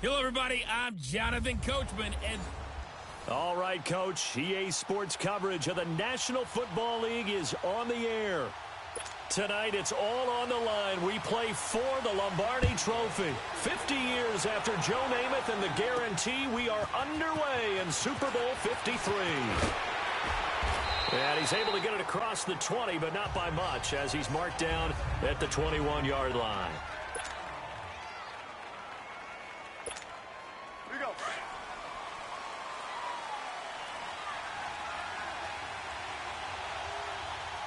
Hello, everybody. I'm Jonathan Coachman, and... All right, Coach. EA Sports coverage of the National Football League is on the air. Tonight, it's all on the line. We play for the Lombardi Trophy. 50 years after Joe Namath and the guarantee, we are underway in Super Bowl 53. And he's able to get it across the 20, but not by much, as he's marked down at the 21-yard line. Here we go.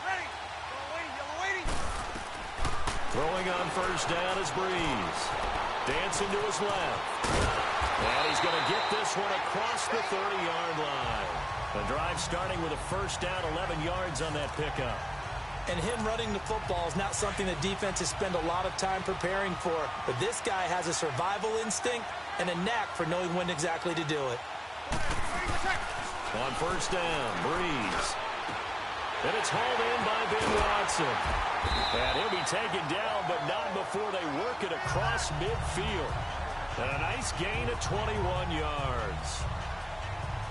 Ready. Yellow waiting. Throwing on first down is Breeze. Dancing to his left. And he's going to get this one across the 30-yard line. The drive starting with a first down, 11 yards on that pickup. And him running the football is not something that defenses spend a lot of time preparing for. But this guy has a survival instinct and a knack for knowing when exactly to do it. On first down, Breeze. And it's hauled in by Ben Watson. And he'll be taken down, but not before they work it across midfield. And a nice gain of 21 yards.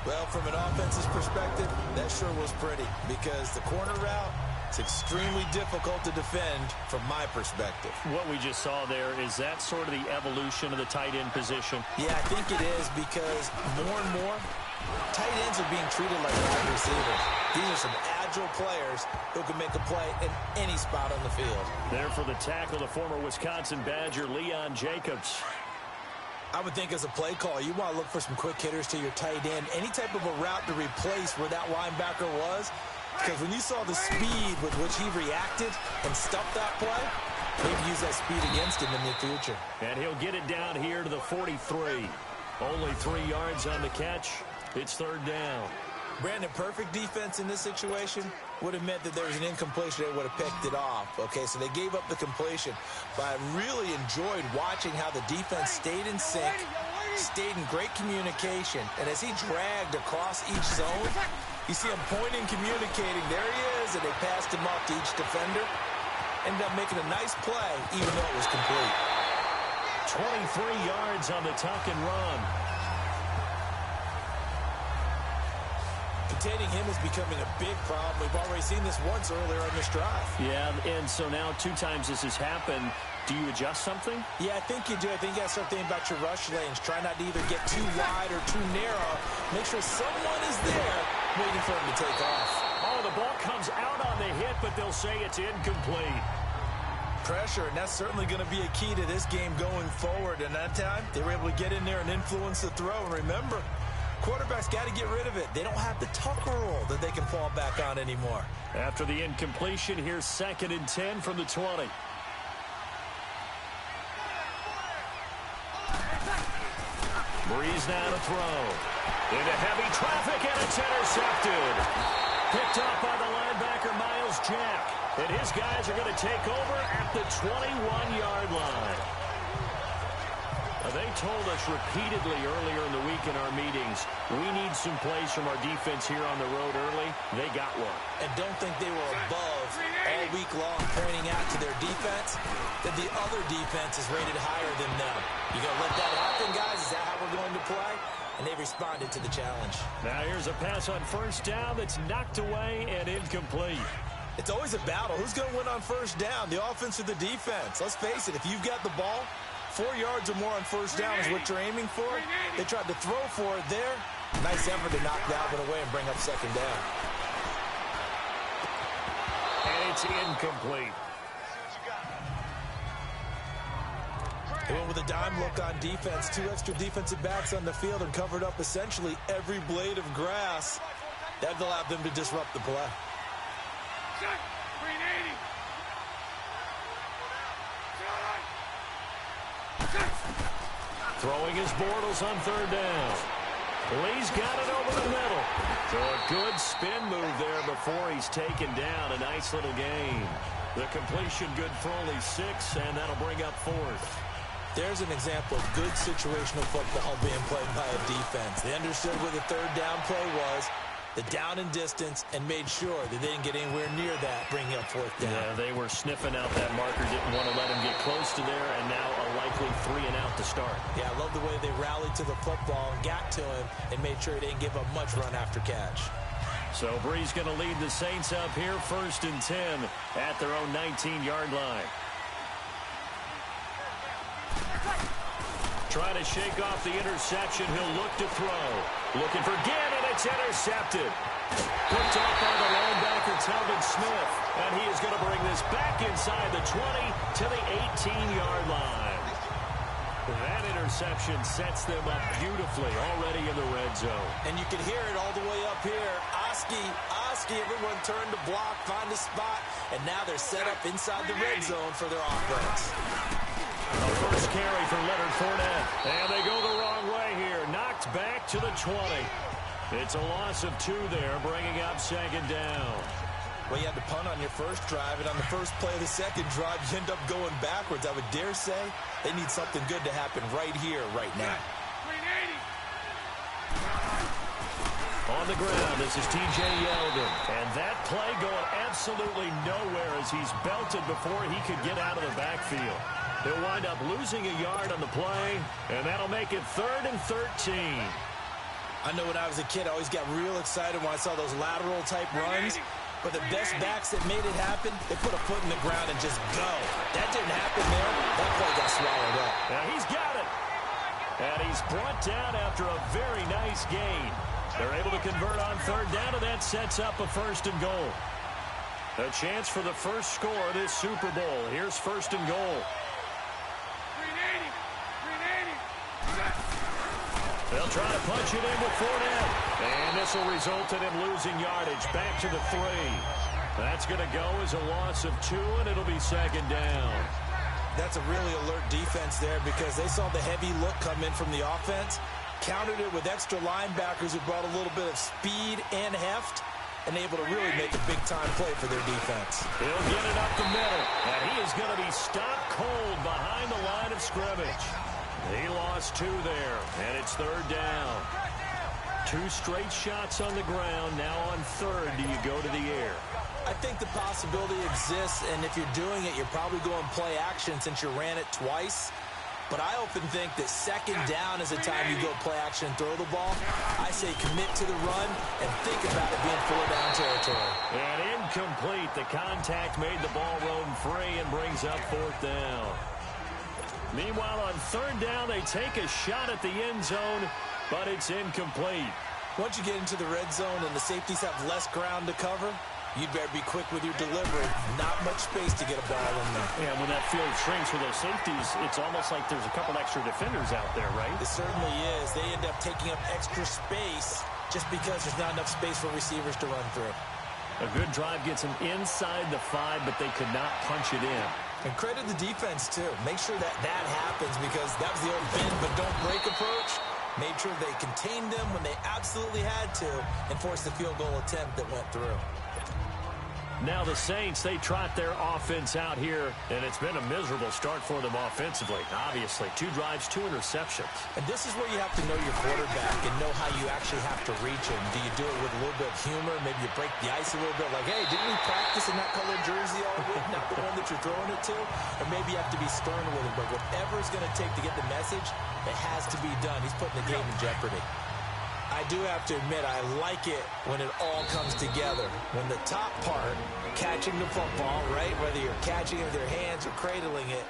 Well, from an offense's perspective, that sure was pretty because the corner route, it's extremely difficult to defend from my perspective. What we just saw there, is that sort of the evolution of the tight end position? Yeah, I think it is because more and more, tight ends are being treated like wide receivers. These are some agile players who can make a play in any spot on the field. There for the tackle, the former Wisconsin Badger, Leon Jacobs. I would think as a play caller, you want to look for some quick hitters to your tight end. Any type of a route to replace where that linebacker was. Because when you saw the speed with which he reacted and stuffed that play, maybe use that speed against him in the future. And he'll get it down here to the 43. Only 3 yards on the catch. It's third down. Brandon, perfect defense in this situation would have meant that there was an incompletion. They would have picked it off. Okay, so they gave up the completion. But I really enjoyed watching how the defense stayed in sync, stayed in great communication. And as he dragged across each zone, you see him pointing, communicating. There he is, and they passed him off to each defender. Ended up making a nice play, even though it was complete. 23 yards on the tuck and run. Containing him is becoming a big problem. We've already seen this once earlier on this drive. Yeah, and so now 2 times this has happened. Do you adjust something? Yeah, I think you do. I think you got to start thinking about your rush lanes. Try not to either get too wide or too narrow. Make sure someone is there waiting for him to take off. Oh, the ball comes out on the hit, but they'll say it's incomplete. Pressure, and that's certainly going to be a key to this game going forward. And that time, they were able to get in there and influence the throw. And remember, quarterbacks got to get rid of it. They don't have the tuck rule that they can fall back on anymore. After the incompletion, here's 2nd and 10 from the 20. Breeze now to throw. Into heavy traffic, and it's intercepted. Picked up by the linebacker, Miles Jack. And his guys are going to take over at the 21-yard line. They told us repeatedly earlier in the week in our meetings, we need some plays from our defense here on the road early. They got one. And don't think they were above all week long pointing out to their defense that the other defense is rated higher than them. You going to let that happen, guys? Is that how we're going to play? And they responded to the challenge. Now here's a pass on first down that's knocked away and incomplete. It's always a battle. Who's going to win on first down, the offense or the defense? Let's face it, if you've got the ball, 4 yards or more on first down is what you're aiming for. They tried to throw for it there. Nice effort to knock that one away and bring up second down. And it's incomplete. They went with a dime look on defense. 2 extra defensive backs on the field and covered up essentially every blade of grass. That allowed them to disrupt the play. Throwing his Bortles on third down. Lee's got it over the middle. So a good spin move there before he's taken down. A nice little gain. The completion good for only 6, and that'll bring up 4th. There's an example of good situational football being played by a defense. They understood where the third down play was. the down and distance and made sure that they didn't get anywhere near that, bringing up fourth down. Yeah, they were sniffing out that marker, didn't want to let him get close to there, and now a likely 3 and out to start. Yeah, I love the way they rallied to the football and got to him and made sure he didn't give up much run after catch. So Bree's going to lead the Saints up here, 1st and 10 at their own 19-yard line. Trying to shake off the interception. He'll look to throw. Looking for Ginn, and it's intercepted. Picked off by the linebacker, Telvin Smith. And he is going to bring this back inside the 20 to the 18-yard line. That interception sets them up beautifully already in the red zone. And you can hear it all the way up here. Oski, everyone turned to block, find a spot, and now they're set up inside the red zone for their offense. A first carry for Leonard Fournette. And they go the wrong way here. Knocked back to the 20. It's a loss of 2 there, bringing up 2nd down. Well, you had to punt on your first drive, and on the first play of the second drive, you end up going backwards. I would dare say they need something good to happen right here, right now. On the ground, this is T.J. Yeldon. And that play going absolutely nowhere as he's belted before he could get out of the backfield. He'll wind up losing a yard on the play, and that'll make it 3rd and 13. I know when I was a kid, I always got real excited when I saw those lateral-type runs. But the best backs that made it happen, they put a foot in the ground and just go. That didn't happen there. That play got swallowed up. Now he's got it. And he's brought down after a very nice gain. They're able to convert on 3rd down, and that sets up a 1st and goal. A chance for the first score of this Super Bowl. Here's 1st and goal. They'll try to punch it in with Fournette. And this will result in him losing yardage back to the 3. That's going to go as a loss of 2, and it'll be 2nd down. That's a really alert defense there because they saw the heavy look come in from the offense, countered it with extra linebackers who brought a little bit of speed and heft, and able to really make a big-time play for their defense. He'll get it up the middle, and he is going to be stopped cold behind the line of scrimmage. He lost 2 there, and it's 3rd down. 2 straight shots on the ground. Now on 3rd, do you go to the air? I think the possibility exists, and if you're doing it, you're probably going play action since you ran it twice. But I often think that 2nd down is the time you go play action and throw the ball. I say commit to the run and think about it being 4-down territory. And incomplete. The contact made the ball roam free and brings up 4th down. Meanwhile, on 3rd down, they take a shot at the end zone, but it's incomplete. Once you get into the red zone and the safeties have less ground to cover, you'd better be quick with your delivery. Not much space to get a ball in there. Yeah, when that field shrinks with those safeties, it's almost like there's a couple extra defenders out there, right? It certainly is. They end up taking up extra space just because there's not enough space for receivers to run through. A good drive gets them inside the 5, but they could not punch it in. And credit the defense, too. Make sure that that happens because that was the old bend but don't break approach. Made sure they contained them when they absolutely had to and forced the field goal attempt that went through. Now the Saints, they trot their offense out here, and it's been a miserable start for them offensively. Obviously, 2 drives, 2 interceptions. And this is where you have to know your quarterback and know how you actually have to reach him. Do you do it with a little bit of humor? Maybe you break the ice a little bit like, hey, didn't we practice in that colored jersey all week? Not the one that you're throwing it to? Or maybe you have to be stern with him. But whatever it's going to take to get the message, it has to be done. He's putting the game in jeopardy. I do have to admit, I like it when it all comes together. When the top part, catching the football, right, whether you're catching it with your hands or cradling it,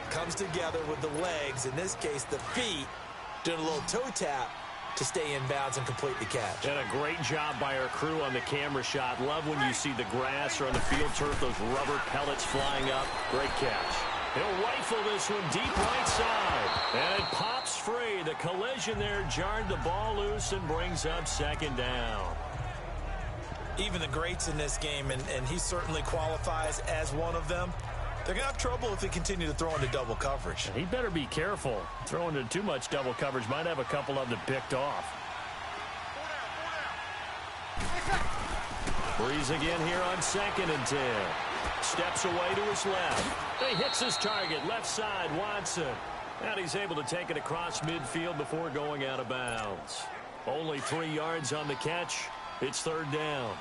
comes together with the legs, in this case the feet, doing a little toe tap to stay in bounds and complete the catch. And a great job by our crew on the camera shot. Love when you see the grass or on the field turf, those rubber pellets flying up. Great catch. He'll rifle this one deep right side. And it pops free. The collision there jarred the ball loose and brings up 2nd down. Even the greats in this game, and he certainly qualifies as one of them, they're going to have trouble if they continue to throw into double coverage. And he better be careful. Throwing into too much double coverage might have a couple of them picked off. Breeze again here on 2nd and 10. Steps away to his left. He hits his target, left side, Watson. And he's able to take it across midfield before going out of bounds. Only 3 yards on the catch. It's third down.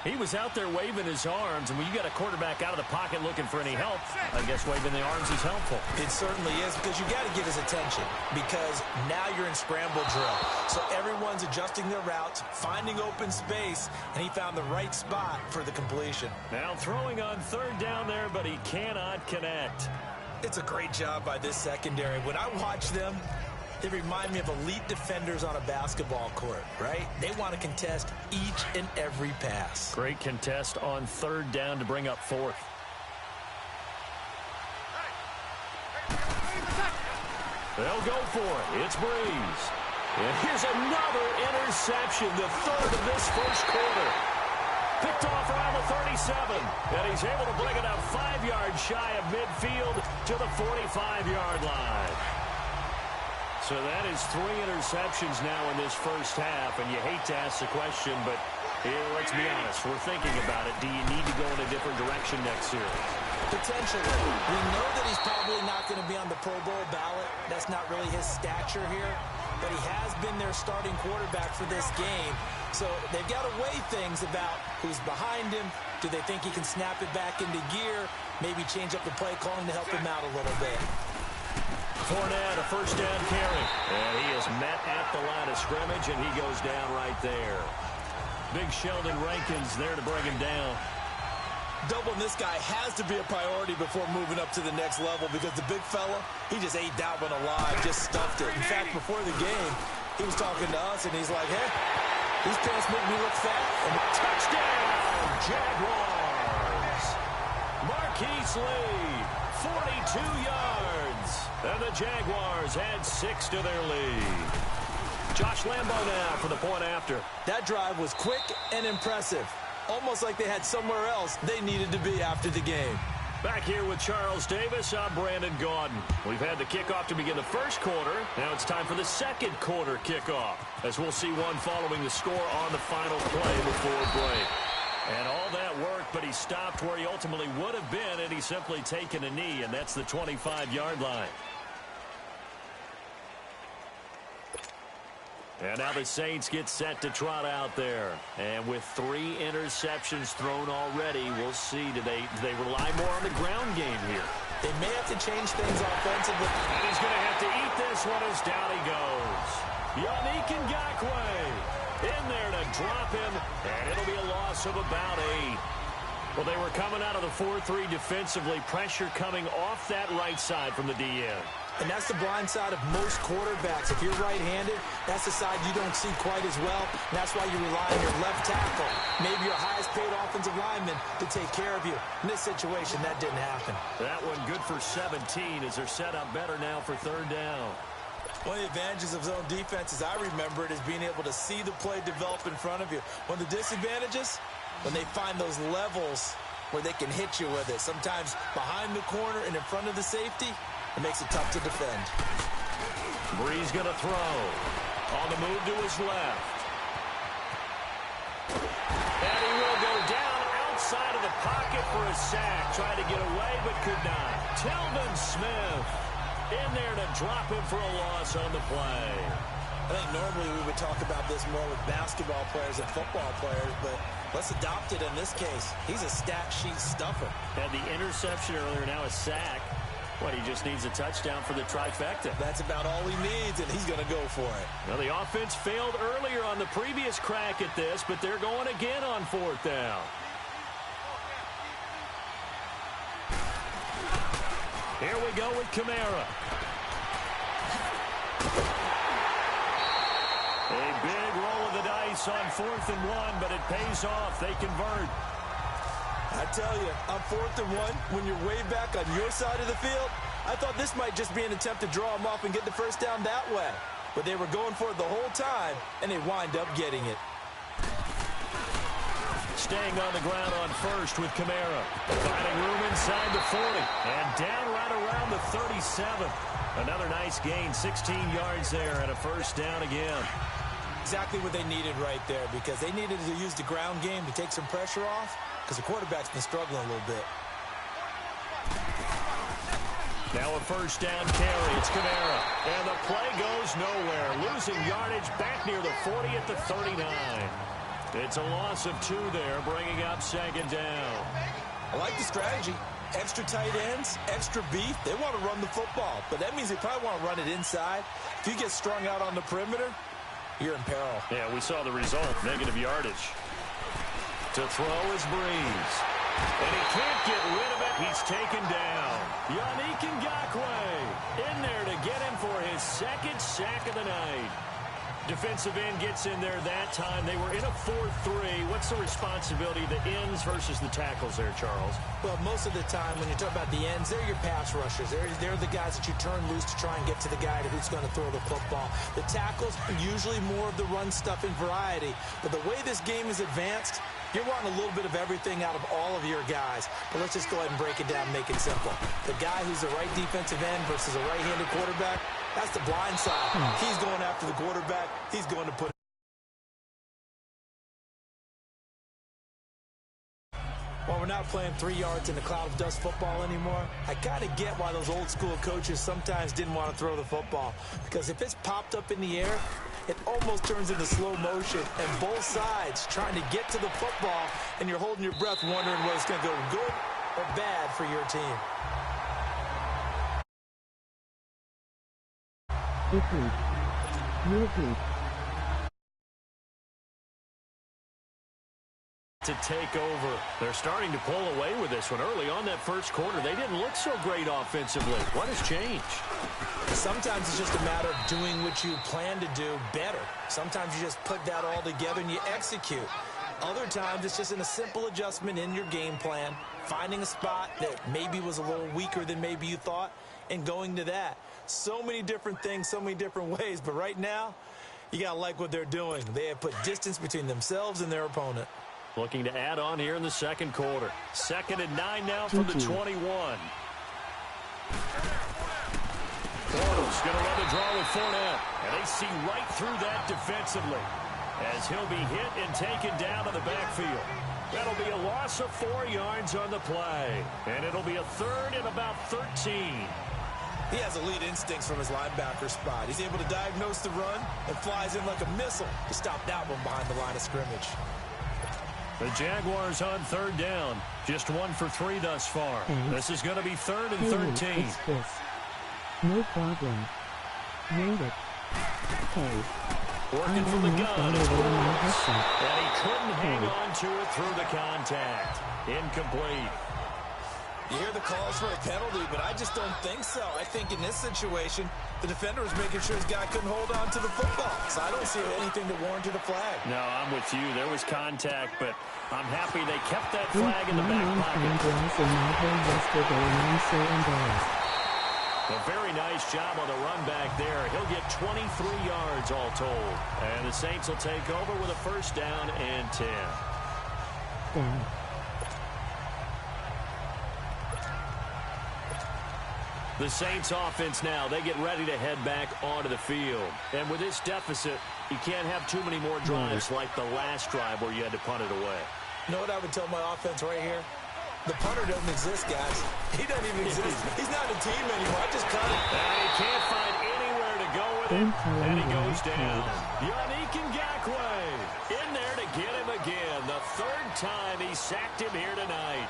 He was out there waving his arms, and when you got a quarterback out of the pocket looking for any help, I guess waving the arms is helpful. It certainly is, because you got to get his attention, because now you're in scramble drill. So everyone's adjusting their routes, finding open space, and he found the right spot for the completion. Now throwing on third down there, but he cannot connect. It's a great job by this secondary. When I watch them, they remind me of elite defenders on a basketball court, right? They want to contest each and every pass. Great contest on third down to bring up fourth. They'll go for it. It's Breeze. And here's another interception, the third of this first quarter. Picked off around the 37, and he's able to bring it up 5 yards shy of midfield to the 45-yard line. So that is 3 interceptions now in this first half, and you hate to ask the question, but let's be honest, we're thinking about it. Do you need to go in a different direction next year? Potentially. We know that he's probably not going to be on the Pro Bowl ballot. That's not really his stature here, but he has been their starting quarterback for this game. So they've got to weigh things about who's behind him. Do they think he can snap it back into gear? Maybe change up the play calling to help him out a little bit. Fournette, a first down carry. And he is met at the line of scrimmage, and he goes down right there. Big Sheldon Rankins there to bring him down. Doubling this guy has to be a priority before moving up to the next level, because the big fella, he just ate that one alive, just stuffed it. In fact, before the game, he was talking to us, and he's like, hey, these pants make me look fat. And touchdown, Jaguars. Marquise Lee, 42 yards. And the Jaguars add 6 to their lead. Josh Lambo now for the point after. That drive was quick and impressive. Almost like they had somewhere else they needed to be after the game. Back here with Charles Davis, I'm Brandon Gaudin. We've had the kickoff to begin the first quarter. Now it's time for the second quarter kickoff, as we'll see one following the score on the final play before break. And all that worked, but he stopped where he ultimately would have been, and he's simply taken a knee, and that's the 25-yard line. And now the Saints get set to trot out there. And with 3 interceptions thrown already, we'll see. Do they rely more on the ground game here? They may have to change things offensively. And he's going to have to eat this one as down he goes. Yannick Ngakoue in there to drop him, and it'll be a loss of about 8. Well, they were coming out of the 4-3 defensively. Pressure coming off that right side from the DN. And that's the blind side of most quarterbacks. If you're right-handed, that's the side you don't see quite as well. And that's why you rely on your left tackle, maybe your highest-paid offensive lineman, to take care of you. In this situation, that didn't happen. That one good for 17 as they're set up better now for third down. One of the advantages of zone defense, as I remember it, is being able to see the play develop in front of you. One of the disadvantages, when they find those levels where they can hit you with it, sometimes behind the corner and in front of the safety, it makes it tough to defend. Breeze going to throw. On the move to his left. And he will go down outside of the pocket for a sack. Tried to get away, but could not. Telvin Smith in there to drop him for a loss on the play. I think normally we would talk about this more with basketball players and football players, but let's adopt it in this case. He's a stat sheet stuffer. Had the interception earlier, now a sack. Well, he just needs a touchdown for the trifecta. That's about all he needs, and he's going to go for it. Well, the offense failed earlier on the previous crack at this, but they're going again on fourth down. Here we go with Kamara. A big roll of the dice on 4th and 1, but it pays off. They convert. I tell you, on 4th and 1, when you're way back on your side of the field, I thought this might just be an attempt to draw them off and get the first down that way. But they were going for it the whole time, and they wind up getting it. Staying on the ground on first with Kamara. Finding room inside the 40. And down right around the 37. Another nice gain, 16 yards there, and a first down again. Exactly what they needed right there, because they needed to use the ground game to take some pressure off, because the quarterback's been struggling a little bit. Now a first down carry. It's Kamara. And the play goes nowhere. Losing yardage back near the 40 at the 39. It's a loss of 2 there, bringing up 2nd down. I like the strategy. Extra tight ends, extra beef. They want to run the football, but that means they probably want to run it inside. If you get strung out on the perimeter, you're in peril. Yeah, we saw the result, negative yardage. To throw is Breeze. And he can't get rid of it. He's taken down. Yannick Ngakoue in there to get him for his 2nd sack of the night. Defensive end gets in there that time. They were in a 4-3. What's the responsibility of the ends versus the tackles there, Charles? Well, most of the time when you talk about the ends, they're your pass rushers. They're the guys that you turn loose to try and get to the guy who's going to throw the football. The tackles are usually more of the run-stuffing variety. But the way this game is advanced, you're wanting a little bit of everything out of all of your guys. But let's just go ahead and break it down and make it simple. The guy who's the right defensive end versus a right-handed quarterback, that's the blind side. He's going after the quarterback. He's going to put it. While we're not playing 3 yards in the cloud of dust football anymore, I kind of get why those old school coaches sometimes didn't want to throw the football. Because if it's popped up in the air, it almost turns into slow motion, and both sides trying to get to the football, and you're holding your breath wondering whether it's going to go good or bad for your team. To take over. They're starting to pull away with this one. Early on that first quarter, they didn't look so great offensively. What has changed? Sometimes it's just a matter of doing what you plan to do better. Sometimes you just put that all together and you execute. Other times it's just in a simple adjustment in your game plan, finding a spot that maybe was a little weaker than maybe you thought, and going to that. So many different things, so many different ways, but right now, you got to like what they're doing. They have put distance between themselves and their opponent. Looking to add on here in the second quarter. 2nd and 9 now from the 21. Bortles going to run the draw with Fournette. And they see right through that defensively as he'll be hit and taken down to the backfield. That'll be a loss of 4 yards on the play. And it'll be a 3rd and about 13. He has elite instincts from his linebacker spot. He's able to diagnose the run and flies in like a missile to stop that one behind the line of scrimmage. The Jaguars on 3rd down. Just 1 for 3 thus far. This is going to be 3rd and 13. No problem. Rate it. Hey. Working from the gun. And he couldn't hang on to it through the contact. Incomplete. You hear the calls for a penalty, but I just don't think so. I think in this situation, the defender was making sure his guy couldn't hold on to the football. So I don't see anything to warrant a flag. No, I'm with you. There was contact, but I'm happy they kept that flag in the back pocket. A very nice job on the run back there. He'll get 23 yards all told. And the Saints will take over with a 1st down and 10. The Saints offense now, they get ready to head back onto the field. And with this deficit, you can't have too many more drives like the last drive where you had to punt it away. You know what I would tell my offense right here? The punter doesn't exist, guys. He doesn't even exist. He's not a team anymore. I just cut him. And he can't find anywhere to go with it. And he goes down. Yannick Ngakoue in there to get him again. The 3rd time he sacked him here tonight.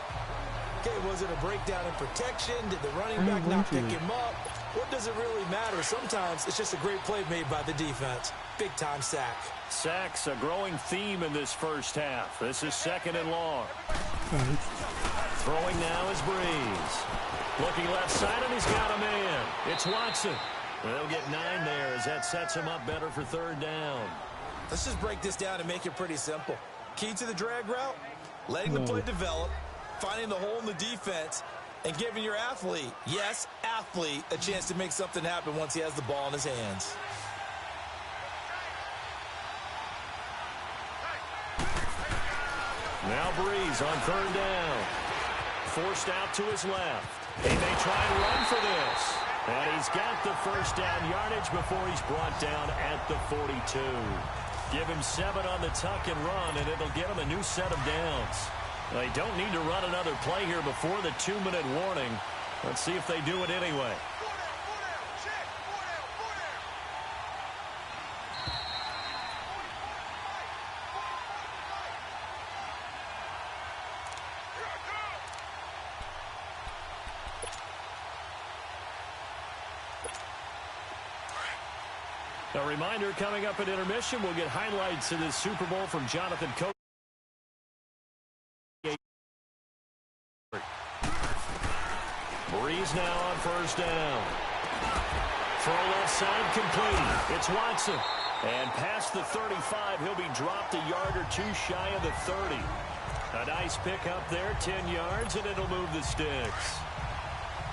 Okay, was it a breakdown in protection? Did the running back not pick him up? What does it really matter? Sometimes it's just a great play made by the defense. Big-time sack. Sacks, a growing theme in this first half. This is 2nd and long. Throwing now is Breeze. Looking left side, and he's got a man. It's Watson. They'll get 9 there as that sets him up better for 3rd down. Let's just break this down and make it pretty simple. Key to the drag route, letting the play develop, finding the hole in the defense, and giving your athlete, yes, athlete, a chance to make something happen once he has the ball in his hands. Now Breeze on 3rd down. Forced out to his left. He may try and run for this. And he's got the 1st down yardage before he's brought down at the 42. Give him 7 on the tuck and run, and it'll get him a new set of downs. They don't need to run another play here before the 2-minute warning. Let's see if they do it anyway. A reminder, coming up at intermission, we'll get highlights of this Super Bowl from Jonathan Coach. Breeze now on first down. Throw left side complete. It's Watson. And past the 35, he'll be dropped a yard or two shy of the 30. A nice pick up there, 10 yards, and it'll move the sticks.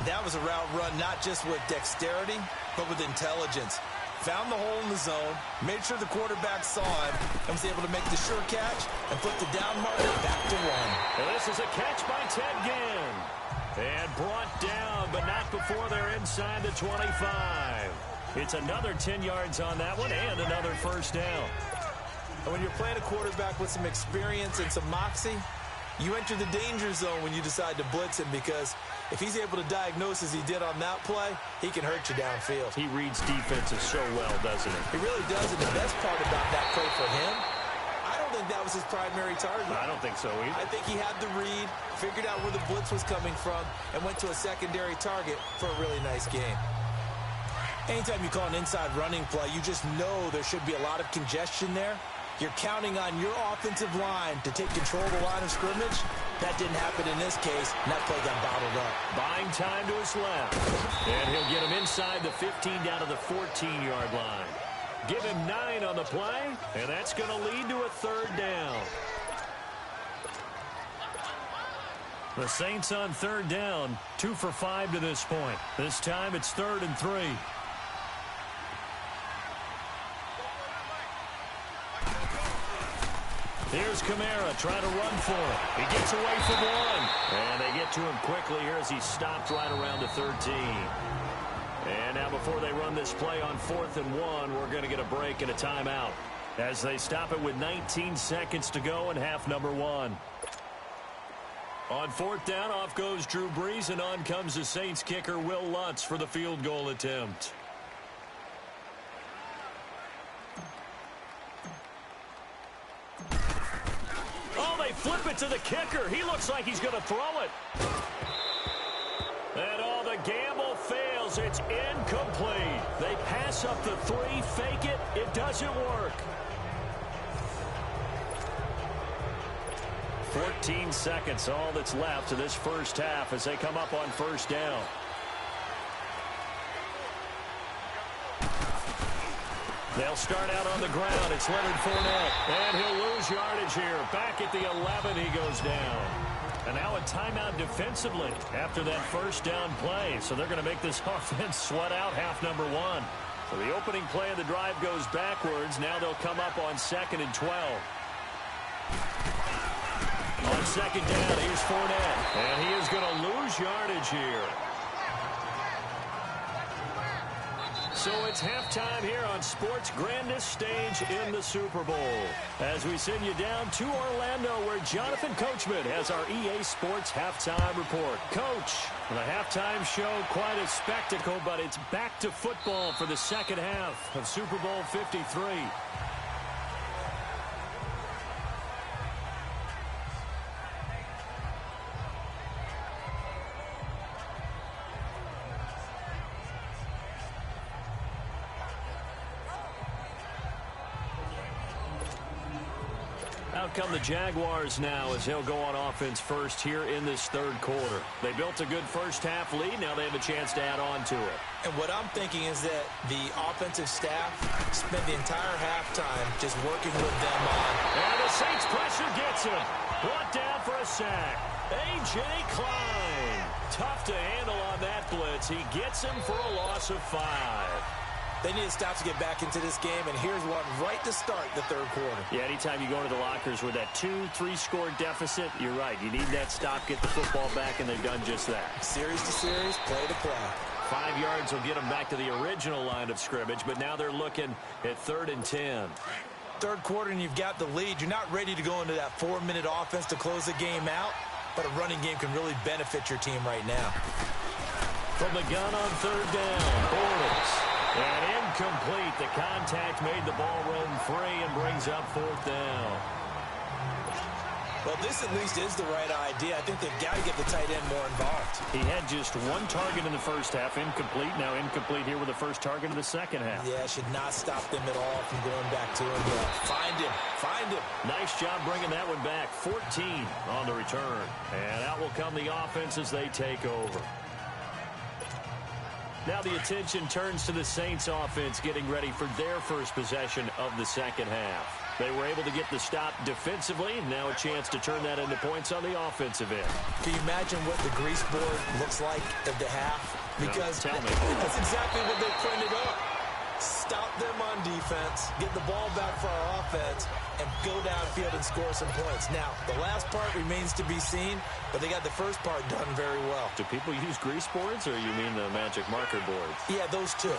That was a route run not just with dexterity, but with intelligence. Found the hole in the zone, made sure the quarterback saw him, and was able to make the sure catch and put the down marker back to one. And this is a catch by Ted Ginn. And brought down, but not before they're inside the 25. It's another 10 yards on that one and another first down. And when you're playing a quarterback with some experience and some moxie, you enter the danger zone when you decide to blitz him, because if he's able to diagnose as he did on that play, he can hurt you downfield. He reads defenses so well, doesn't he? He really does, and the best part about that play for him, I don't think that was his primary target. I don't think so either. I think he had the read, figured out where the blitz was coming from, and went to a secondary target for a really nice game. Anytime you call an inside running play, you just know there should be a lot of congestion there. You're counting on your offensive line to take control of the line of scrimmage. That didn't happen in this case, and that play got bottled up. Buying time to his left. And he'll get him inside the 15 down to the 14-yard line. Give him 9 on the play, and that's going to lead to a third down. The Saints on third down, 2 for 5 to this point. This time it's 3rd and 3. Here's Kamara trying to run for it. He gets away from one. And they get to him quickly here as he stopped right around the 13. And now before they run this play on 4th and 1, we're going to get a break and a timeout as they stop it with 19 seconds to go in half number 1. On 4th down, off goes DriBZy, and on comes the Saints kicker, Will Lutz, for the field goal attempt. Flip it to the kicker. He looks like he's going to throw it. And all the gamble fails. It's incomplete. They pass up the 3, fake it. It doesn't work. 14 seconds, all that's left to this first half as they come up on first down. They'll start out on the ground. It's Leonard Fournette. And he'll lose yardage here. Back at the 11, he goes down. And now a timeout defensively after that first down play. So they're going to make this offense sweat out half number 1. So the opening play of the drive goes backwards. Now they'll come up on 2nd and 12. On 2nd down, here's Fournette. And he is going to lose yardage here. So it's halftime here on sports' grandest stage in the Super Bowl. As we send you down to Orlando, where Jonathan Coachman has our EA Sports Halftime Report. Coach, the halftime show, quite a spectacle, but it's back to football for the second half of Super Bowl 53. Out come the Jaguars now as they'll go on offense first here in this third quarter. They built a good first half lead. Now they have a chance to add on to it. And what I'm thinking is that the offensive staff spent the entire halftime just working with them on. And the Saints pressure gets him. Brought down for a sack. A.J. Klein. Tough to handle on that blitz. He gets him for a loss of 5. They need to stop to get back into this game, and here's one right to start the third quarter. Yeah, anytime you go into the lockers with that 2-3 score deficit, you're right. You need that stop, get the football back, and they've done just that. Series to series, play to play. 5 yards will get them back to the original line of scrimmage, but now they're looking at 3rd and 10. Third quarter, and you've got the lead. You're not ready to go into that 4-minute offense to close the game out, but a running game can really benefit your team right now. From the gun on 3rd down, Bortles. And incomplete. The contact made the ball roam free and brings up 4th down. Well, this at least is the right idea. I think they've got to get the tight end more involved. He had just one target in the first half, incomplete. Now incomplete here with the first target of the second half. Yeah, should not stop them at all from going back to him. Find him. Find him. Nice job bringing that one back. 14 on the return. And out will come the offense as they take over. Now the attention turns to the Saints offense getting ready for their first possession of the second half. They were able to get the stop defensively. Now a chance to turn that into points on the offensive end. Can you imagine what the grease board looks like at the half? Because no, tell me. That's exactly what they printed up. Stop them on defense, get the ball back for our offense, and go downfield and score some points. Now, the last part remains to be seen, but they got the first part done very well. Do people use grease boards, or you mean the magic marker boards? Yeah, those two.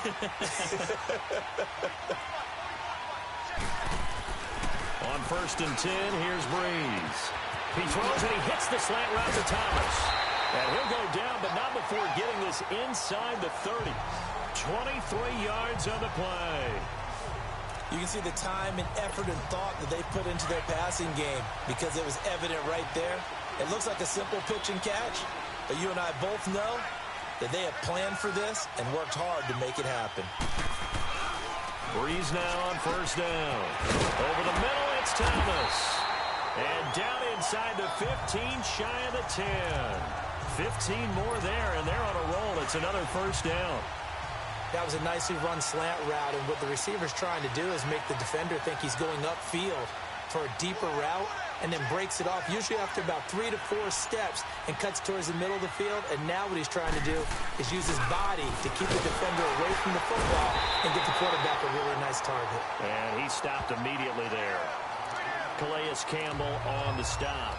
On 1st and 10, here's Breeze. He throws and he hits the slant route to Thomas. And he'll go down, but not before getting this inside the 30. 23 yards on the play. You can see the time and effort and thought that they put into their passing game because it was evident right there. It looks like a simple pitch and catch, but you and I both know that they have planned for this and worked hard to make it happen. Breeze now on 1st down. Over the middle, it's Thomas. And down inside the 15, shy of the 10. 15 more there, and they're on a roll. It's another 1st down. That was a nicely run slant route, and what the receiver's trying to do is make the defender think he's going upfield for a deeper route, and then breaks it off, usually after about 3 to 4 steps, and cuts towards the middle of the field. And now what he's trying to do is use his body to keep the defender away from the football and get the quarterback a really nice target. And he stopped immediately there. Calais Campbell on the stop.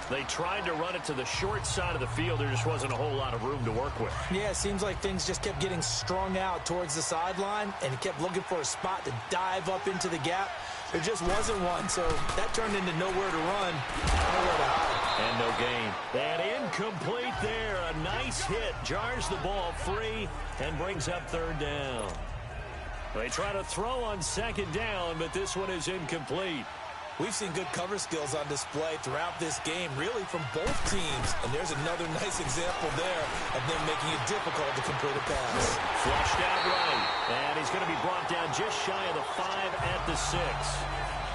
They tried to run it to the short side of the field. There just wasn't a whole lot of room to work with. Yeah, it seems like things just kept getting strung out towards the sideline, and he kept looking for a spot to dive up into the gap. There just wasn't one, so that turned into nowhere to run, nowhere to hide. And no gain. And incomplete there. A nice hit. Jars the ball free and brings up 3rd down. They try to throw on 2nd down, but this one is incomplete. We've seen good cover skills on display throughout this game, really from both teams. And there's another nice example there of them making it difficult to complete a pass. Flushed out right. And he's going to be brought down just shy of the 5 at the 6.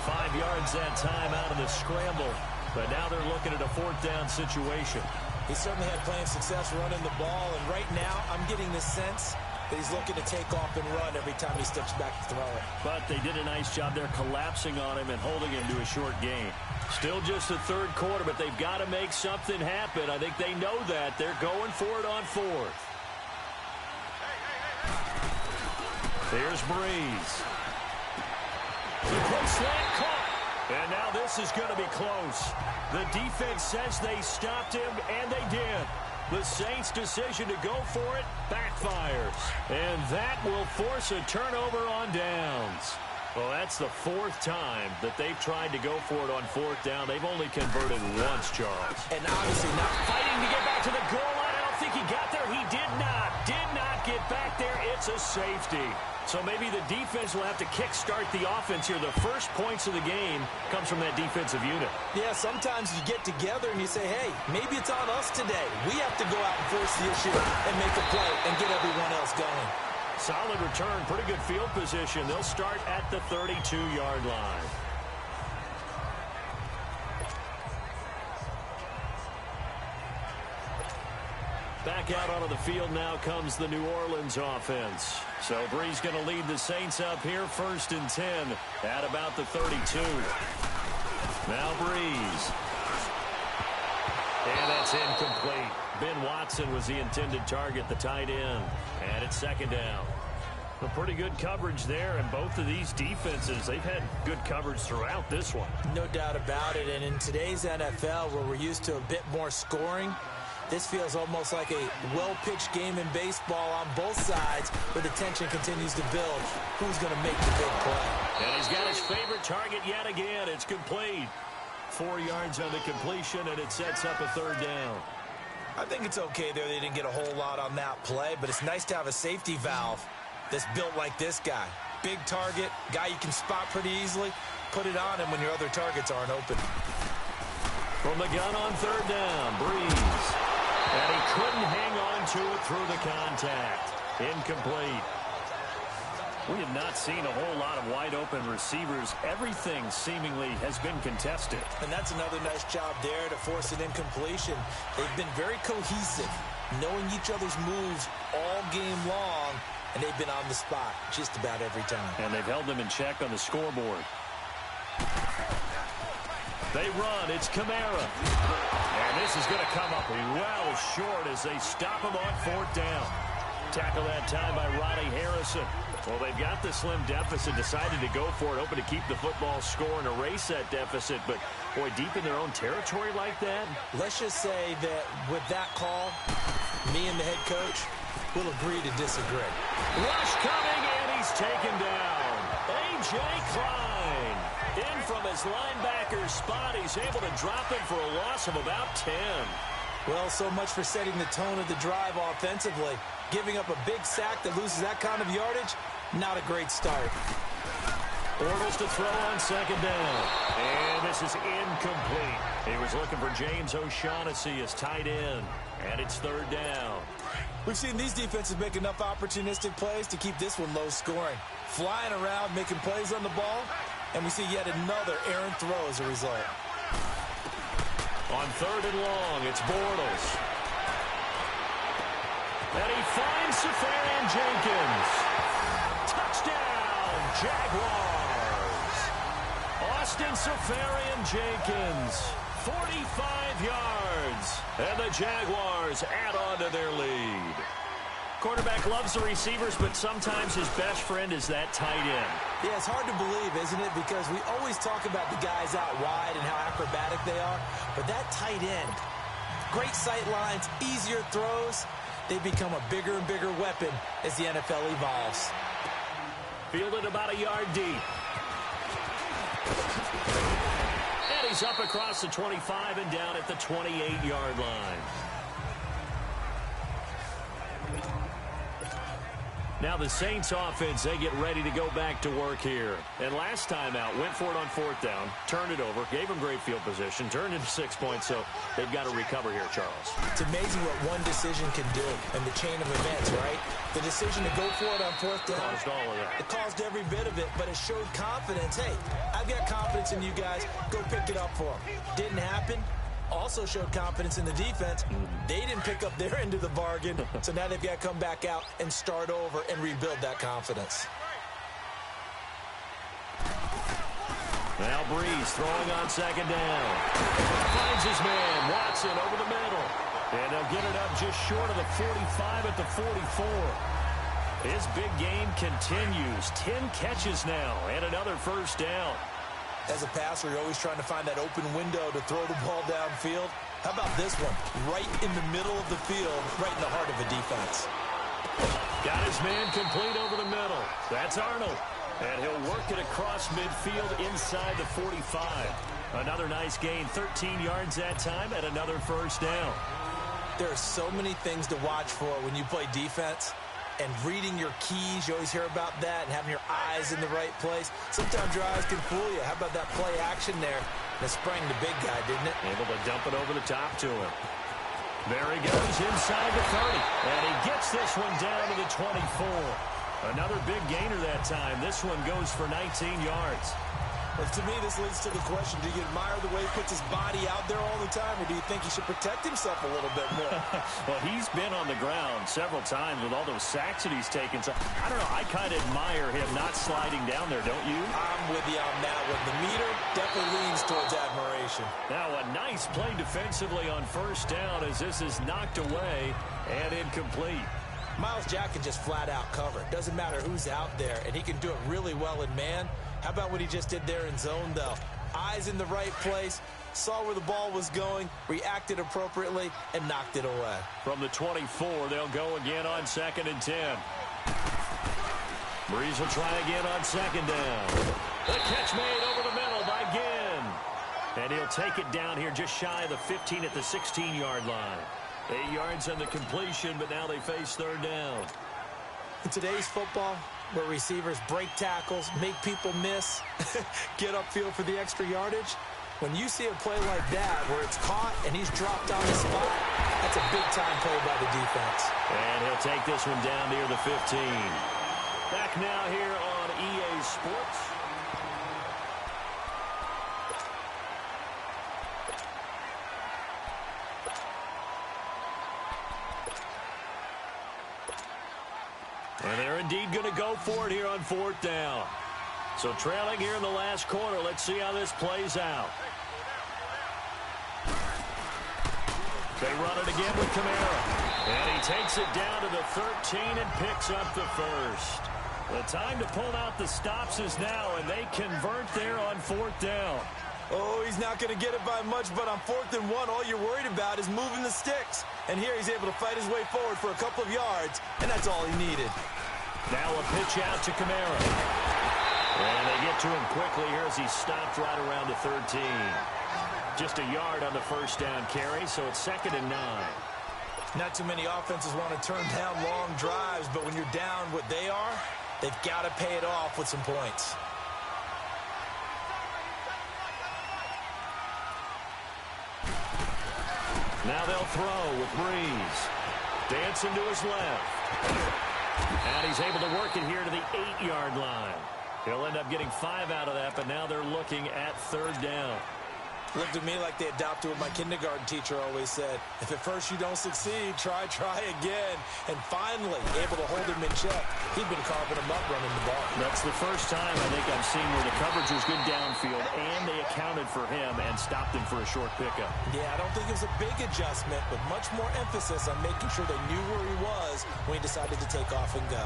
5 yards that time out of the scramble. But now they're looking at a 4th down situation. He certainly had plenty of success running the ball. And right now, I'm getting the sense that he's looking to take off and run every time he steps back to throw it. But they did a nice job there collapsing on him and holding him to a short gain. Still just the 3rd quarter, but they've got to make something happen. I think they know that. They're going for it on 4th. Here's Breeze. The quick slant caught. And now this is going to be close. The defense says they stopped him, and they did. The Saints' decision to go for it backfires. And that will force a turnover on downs. Well, that's the 4th time that they've tried to go for it on 4th down. They've only converted once, Charles. And obviously not fighting to get back to the goal line. I don't think he got there. He did not get back there. It's a safety. So maybe the defense will have to kickstart the offense here. The first points of the game comes from that defensive unit. Yeah, sometimes you get together and you say, hey, maybe it's on us today. We have to go out and force the issue and make a play and get everyone else going. Solid return, pretty good field position. They'll start at the 32-yard line. Back out onto the field now comes the New Orleans offense. So Breeze going to lead the Saints up here, 1st and 10 at about the 32. Now Breeze. And that's incomplete. Ben Watson was the intended target, the tight end. And it's 2nd down. A pretty good coverage there, and both of these defenses, they've had good coverage throughout this one. No doubt about it, and in today's NFL, where we're used to a bit more scoring, this feels almost like a well-pitched game in baseball on both sides where the tension continues to build. Who's going to make the big play? And he's got his favorite target yet again. It's complete. 4 yards on the completion, and it sets up a 3rd down. I think it's okay there. They didn't get a whole lot on that play, but it's nice to have a safety valve that's built like this guy. Big target, guy you can spot pretty easily. Put it on him when your other targets aren't open. From the gun on third down, Breeze. And he couldn't hang on to it through the contact. Incomplete. We have not seen a whole lot of wide-open receivers. Everything seemingly has been contested. And that's another nice job there to force an incompletion. They've been very cohesive, knowing each other's moves all game long, and they've been on the spot just about every time. And they've held them in check on the scoreboard. They run. It's Kamara. And this is going to come up well short as they stop him on fourth down. Tackle that time by Ronnie Harrison. Well, they've got the slim deficit, decided to go for it, hoping to keep the football score and erase that deficit. But, boy, deep in their own territory like that. Let's just say that with that call, me and the head coach will agree to disagree. Rush coming, and he's taken down. A.J. Klein. In from his linebacker spot, he's able to drop him for a loss of about 10. Well, so much for setting the tone of the drive offensively. Giving up a big sack that loses that kind of yardage, not a great start. Bortles to throw on second down. And this is incomplete. He was looking for James O'Shaughnessy as tight end. And it's third down. We've seen these defenses make enough opportunistic plays to keep this one low scoring. Flying around, making plays on the ball. And we see yet another errant throw as a result. On third and long, it's Bortles. And he finds Safarian Jenkins. Touchdown, Jaguars. Austin Safarian Jenkins, 45 yards. And the Jaguars add on to their lead. Quarterback loves the receivers, but sometimes his best friend is that tight end. Yeah, it's hard to believe, isn't it? Because we always talk about the guys out wide and how acrobatic they are. But that tight end, great sight lines, easier throws, they become a bigger and bigger weapon as the NFL evolves. Fielded about a yard deep. And he's up across the 25 and down at the 28-yard line. Now the Saints offense, they get ready to go back to work here. And last time out, went for it on fourth down, turned it over, gave them great field position, turned into 6 points, so they've got to recover here, Charles. It's amazing what one decision can do in the chain of events, right? The decision to go for it on fourth down. Caused all of that. It caused every bit of it, but it showed confidence. Hey, I've got confidence in you guys. Go pick it up for them. Didn't happen. Also showed confidence in the defense. They didn't pick up their end of the bargain, so now they've got to come back out and start over and rebuild that confidence. Now Breeze throwing on second down. Finds his man, Watson, over the middle. And they'll get it up just short of the 45 at the 44. His big game continues. 10 catches now and another first down. As a passer, you're always trying to find that open window to throw the ball downfield. How about this one? Right in the middle of the field, right in the heart of the defense. Got his man complete over the middle. That's Arnold. And he'll work it across midfield inside the 45. Another nice gain, 13 yards that time, and another first down. There are so many things to watch for when you play defense. And reading your keys, you always hear about that, and having your eyes in the right place. Sometimes your eyes can fool you. How about that play action there? That sprang the big guy, didn't it? Able to dump it over the top to him. There he goes inside the 30. And he gets this one down to the 24. Another big gainer that time. This one goes for 19 yards. Well, to me, this leads to the question, do you admire the way he puts his body out there all the time, or do you think he should protect himself a little bit more? Well, he's been on the ground several times with all those sacks that he's taken. So, I don't know, I kind of admire him not sliding down there, don't you? I'm with you on that one. The meter definitely leans towards admiration. Now, a nice play defensively on first down as this is knocked away and incomplete. Myles Jack can just flat out cover. Doesn't matter who's out there, and he can do it really well in man. How about what he just did there in zone, though? Eyes in the right place, saw where the ball was going, reacted appropriately, and knocked it away. From the 24, they'll go again on 2nd and 10. Breeze will try again on second down. The catch made over the middle by Ginn. And he'll take it down here just shy of the 15 at the 16-yard line. 8 yards on the completion, but now they face third down. In today's football, where receivers break tackles, make people miss, get upfield for the extra yardage, When you see a play like that where it's caught and he's dropped on the spot, that's a big-time play by the defense. And he'll take this one down near the 15. Back now here on EA Sports. And they're indeed going to go for it here on 4th down. So trailing here in the last quarter. Let's see how this plays out. They run it again with Kamara. And he takes it down to the 13 and picks up the first. The time to pull out the stops is now, and they convert there on 4th down. Oh, he's not going to get it by much, but on 4th and 1, all you're worried about is moving the sticks. And here he's able to fight his way forward for a couple of yards, and that's all he needed. Now a pitch out to Kamara. And they get to him quickly here as he stopped right around the 13. Just a yard on the first down carry, so it's 2nd and 9. Not too many offenses want to turn down long drives, but when you're down what they are, they've got to pay it off with some points. Now they'll throw with Breeze. Dancing to his left. And he's able to work it here to the 8-yard line. He'll end up getting 5 out of that, but now they're looking at 3rd down. Looked at me like they adopted what my kindergarten teacher always said. If at first you don't succeed, try again. And finally, able to hold him in check. He'd been carving him up running the ball. That's the first time I think I've seen where the coverage was good downfield, and they accounted for him and stopped him for a short pickup. Yeah, I don't think it was a big adjustment, but much more emphasis on making sure they knew where he was when he decided to take off and go.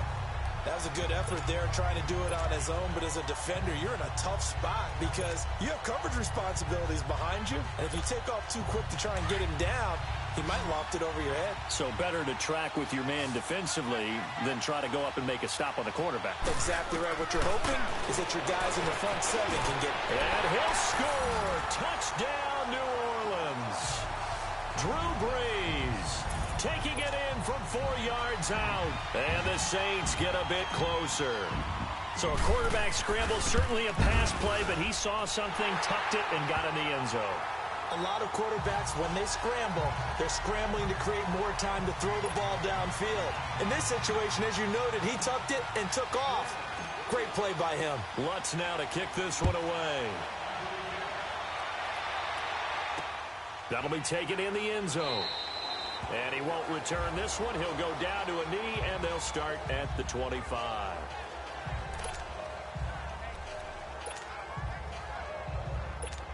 That was a good effort there, trying to do it on his own, but as a defender, you're in a tough spot because you have coverage responsibilities behind you, and if you take off too quick to try and get him down, he might loft it over your head. So better to track with your man defensively than try to go up and make a stop on the quarterback. Exactly right. What you're hoping is that your guys in the front 7 can get... And he'll score! Touchdown, New Orleans! DriBZy taking it in from 4 yards out. And the Saints get a bit closer. So a quarterback scramble, certainly a pass play, but he saw something, tucked it, and got in the end zone. A lot of quarterbacks, when they scramble, they're scrambling to create more time to throw the ball downfield. In this situation, as you noted, he tucked it and took off. Great play by him. Lutz now to kick this one away. That'll be taken in the end zone. And he won't return this one. He'll go down to a knee, and they'll start at the 25.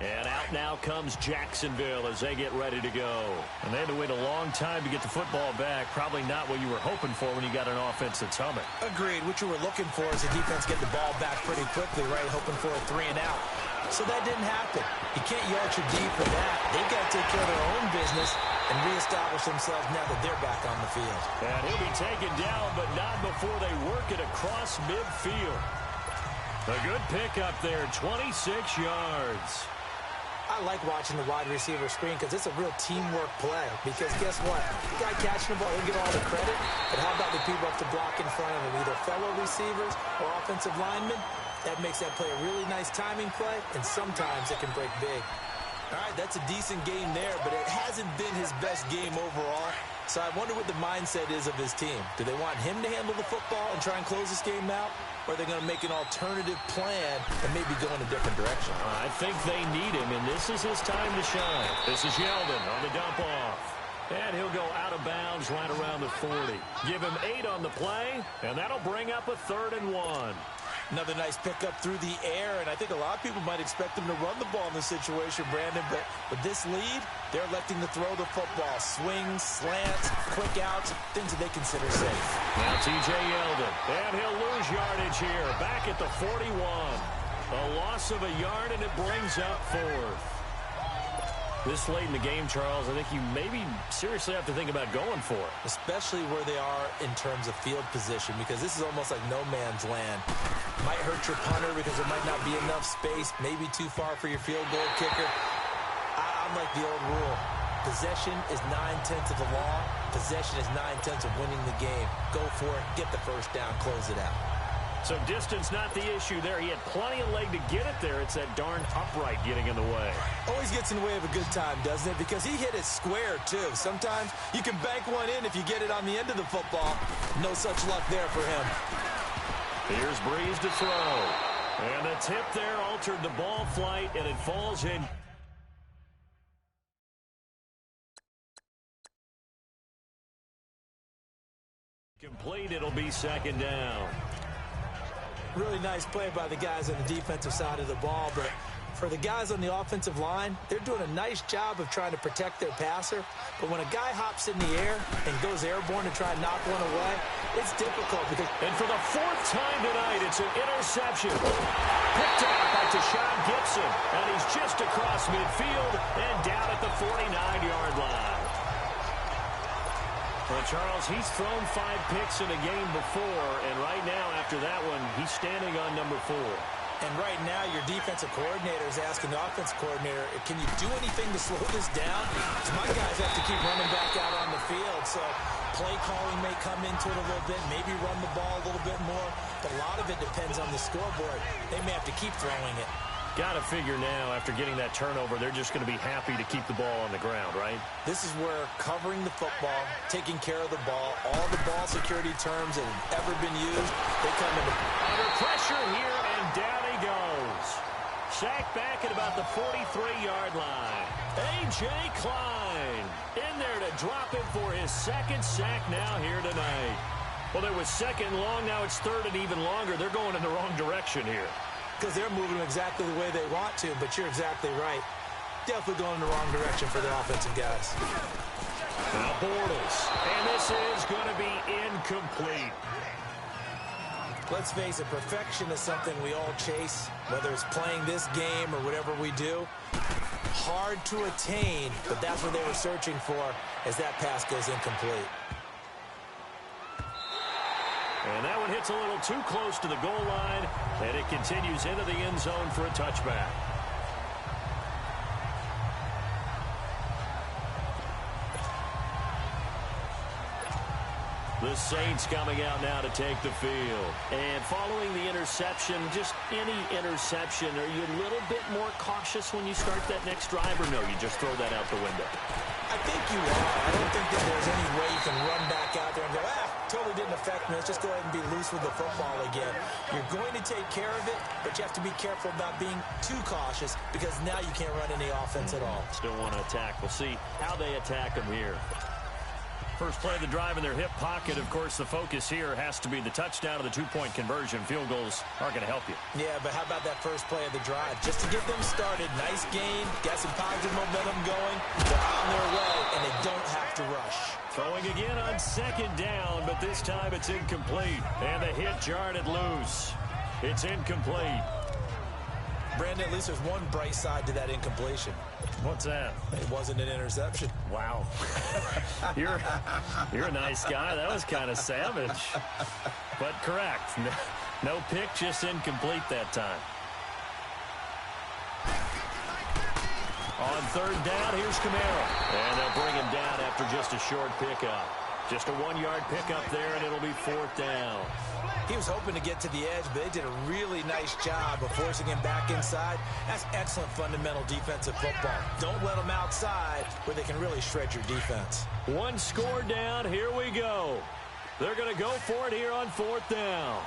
And out now comes Jacksonville as they get ready to go. And they had to wait a long time to get the football back. Probably not what you were hoping for when you got an offense that's humming. Agreed. What you were looking for is the defense get the ball back pretty quickly, right? Hoping for a 3 and out. So that didn't happen. You can't yell at your D for that. They've got to take care of their own business and reestablish themselves now that they're back on the field. And he'll be taken down, but not before they work it across midfield. A good pickup there, 26 yards. I like watching the wide receiver screen because it's a real teamwork play. Because guess what? The guy catching the ball, he'll get all the credit. But how about the people up to block in front of him, either fellow receivers or offensive linemen? That makes that play a really nice timing play, and sometimes it can break big. All right, that's a decent game there, but it hasn't been his best game overall. So I wonder what the mindset is of his team. Do they want him to handle the football and try and close this game out? Or are they going to make an alternative plan and maybe go in a different direction? I think they need him, and this is his time to shine. This is Yeldon on the dump off. And he'll go out of bounds right around the 40. Give him 8 on the play, and that'll bring up a 3rd and 1. Another nice pickup through the air, and I think a lot of people might expect him to run the ball in this situation, Brandon, but with this lead, they're electing to throw the football. Swings, slants, quick outs, things that they consider safe. Now T.J. Yeldon, and he'll lose yardage here, back at the 41. A loss of a yard, and it brings up 4th. This late in the game, Charles, I think you maybe seriously have to think about going for it. Especially where they are in terms of field position, because this is almost like no man's land. Might hurt your punter because there might not be enough space, maybe too far for your field goal kicker. I'm like the old rule. Possession is 9/10 of the law. Possession is 9/10 of winning the game. Go for it, get the first down, close it out. So distance not the issue there. He had plenty of leg to get it there. It's that darn upright getting in the way. Always gets in the way of a good time, doesn't it? Because he hit it square, too. Sometimes you can bank one in if you get it on the end of the football. No such luck there for him. Here's Breeze to throw. And the tip there altered the ball flight, and it falls in. Complete, it'll be second down. Really nice play by the guys on the defensive side of the ball, but for the guys on the offensive line, they're doing a nice job of trying to protect their passer. But when a guy hops in the air and goes airborne to try and knock one away, it's difficult because... And for the fourth time tonight, it's an interception. Picked up by Tashawn Gibson, and he's just across midfield and down at the 49-yard line. Well, Charles, he's thrown 5 picks in a game before, and right now, after that one, he's standing on number 4. And right now, your defensive coordinator is asking the offensive coordinator, can you do anything to slow this down? Because my guys have to keep running back out on the field. So play calling may come into it a little bit, maybe run the ball a little bit more. But a lot of it depends on the scoreboard. They may have to keep throwing it. Got to figure now, after getting that turnover, they're just going to be happy to keep the ball on the ground, right? This is where covering the football, taking care of the ball, all the ball security terms that have ever been used, they come into... Under pressure here, and down he goes. Sacked back at about the 43-yard line. A.J. Klein in there to drop him for his second sack now here tonight. Well, it was second long, now it's third and even longer. They're going in the wrong direction here. Because they're moving exactly the way they want to, but you're exactly right. Definitely going in the wrong direction for the offensive guys. Now Bortles, and this is going to be incomplete. Let's face it, perfection is something we all chase, whether it's playing this game or whatever we do. Hard to attain, but that's what they were searching for as that pass goes incomplete. And that one hits a little too close to the goal line, and it continues into the end zone for a touchback. The Saints coming out now to take the field. And following the interception, just any interception, are you a little bit more cautious when you start that next drive, or no, you just throw that out the window? I think you are. I don't think that there's any way you can run back out there and go, totally didn't affect me. Let's just go ahead and be loose with the football again. You're going to take care of it, but you have to be careful about being too cautious because now you can't run any offense at all. Still want to attack. We'll see how they attack them here. First play of the drive in their hip pocket. Of course, the focus here has to be the touchdown of the two-point conversion. Field goals aren't going to help you. Yeah, but how about that first play of the drive? Just to get them started, nice gain, got some positive momentum going. They're on their way, and they don't have to rush. Throwing again on second down, but this time it's incomplete. And the hit jarred it loose. It's incomplete. Brandon, at least there's one bright side to that incompletion. What's that? It wasn't an interception. Wow. You're a nice guy. That was kind of savage. But correct. No pick, just incomplete that time. On third down, here's Kamara. And they'll bring him down after just a short pickup. Just a 1-yard pickup there, and it'll be fourth down. He was hoping to get to the edge, but they did a really nice job of forcing him back inside. That's excellent fundamental defensive football. Don't let them outside where they can really shred your defense. One score down. Here we go. They're going to go for it here on fourth down.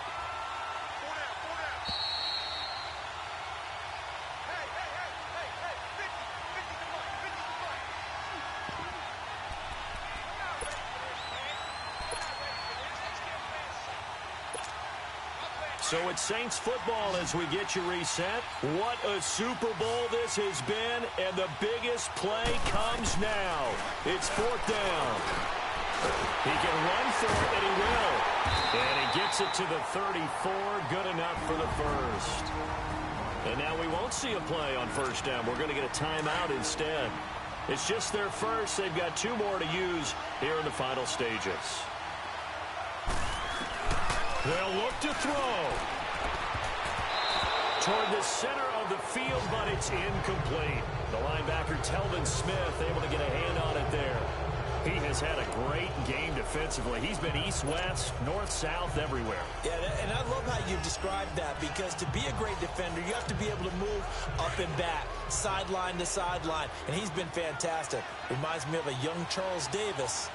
So it's Saints football as we get you reset. What a Super Bowl this has been, and the biggest play comes now. It's fourth down. He can run for it, and he will. And he gets it to the 34, good enough for the first. And now we won't see a play on first down. We're going to get a timeout instead. It's just their first. They've got 2 more to use here in the final stages. They'll look to throw. Toward the center of the field, but it's incomplete. The linebacker, Telvin Smith, able to get a hand on it there. He has had a great game defensively. He's been east-west, north-south, everywhere. Yeah, and I love how you described that, because to be a great defender, you have to be able to move up and back, sideline to sideline, and he's been fantastic. Reminds me of a young Charles Davis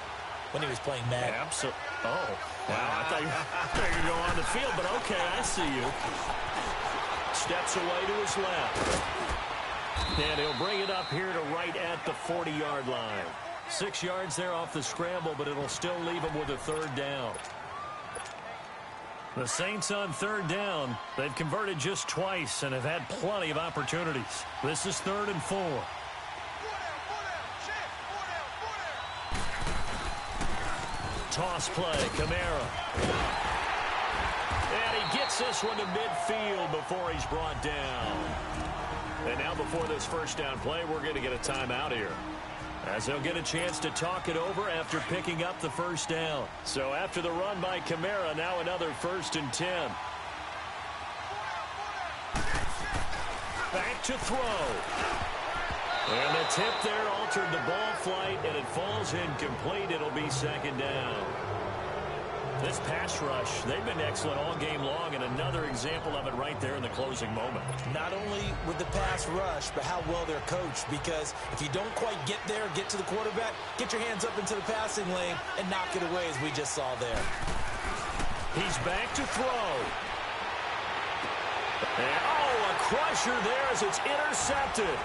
when he was playing Madden. Absolutely. Oh, wow. I thought you were going to go on the field, but okay, I see you. Steps away to his left. And he'll bring it up here to right at the 40-yard line. 6 yards there off the scramble, but it'll still leave him with a third down. The Saints on third down. They've converted just twice and have had plenty of opportunities. This is 3rd and 4. Toss play, Kamara. And he gets this one to midfield before he's brought down. And now before this first down play, we're going to get a timeout here, as they'll get a chance to talk it over after picking up the first down. So after the run by Kamara, now another 1st and 10. Back to throw. And the tip there altered the ball flight, and it falls incomplete. It'll be 2nd down. This pass rush, they've been excellent all game long, and another example of it right there in the closing moment. Not only with the pass rush, but how well they're coached, because if you don't quite get there, get to the quarterback, get your hands up into the passing lane and knock it away, as we just saw there. He's back to throw. And, a crusher there as it's intercepted.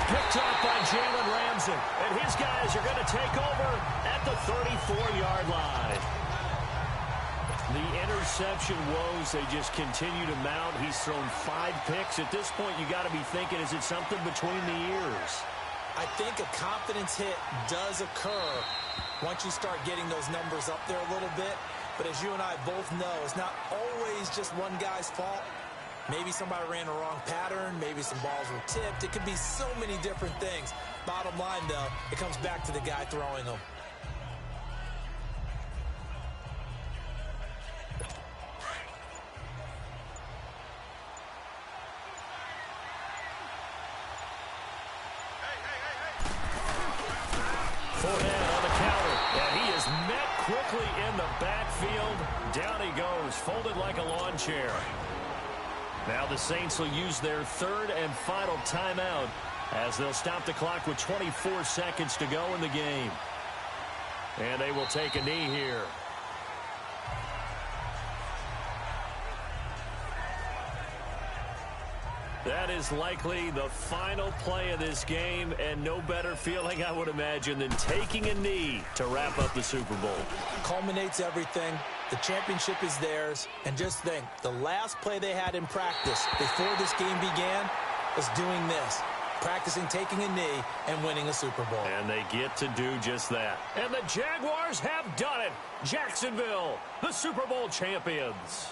Picked off by Jalen Ramsey, and his guys are going to take over at the 34-yard line. The interception woes, they just continue to mount. He's thrown 5 picks. At this point, you got to be thinking, is it something between the ears? I think a confidence hit does occur once you start getting those numbers up there a little bit. But as you and I both know, it's not always just one guy's fault. Maybe somebody ran a wrong pattern. Maybe some balls were tipped. It could be so many different things. Bottom line, though, it comes back to the guy throwing them. Fournette on the counter, and he is met quickly in the backfield. Down he goes, folded like a lawn chair. Now the Saints will use their 3rd and final timeout, as they'll stop the clock with 24 seconds to go in the game. And they will take a knee here. That is likely the final play of this game, and no better feeling, I would imagine, than taking a knee to wrap up the Super Bowl. Culminates everything. The championship is theirs. And just think, the last play they had in practice before this game began was doing this. Practicing taking a knee and winning a Super Bowl. And they get to do just that. And the Jaguars have done it. Jacksonville, the Super Bowl champions.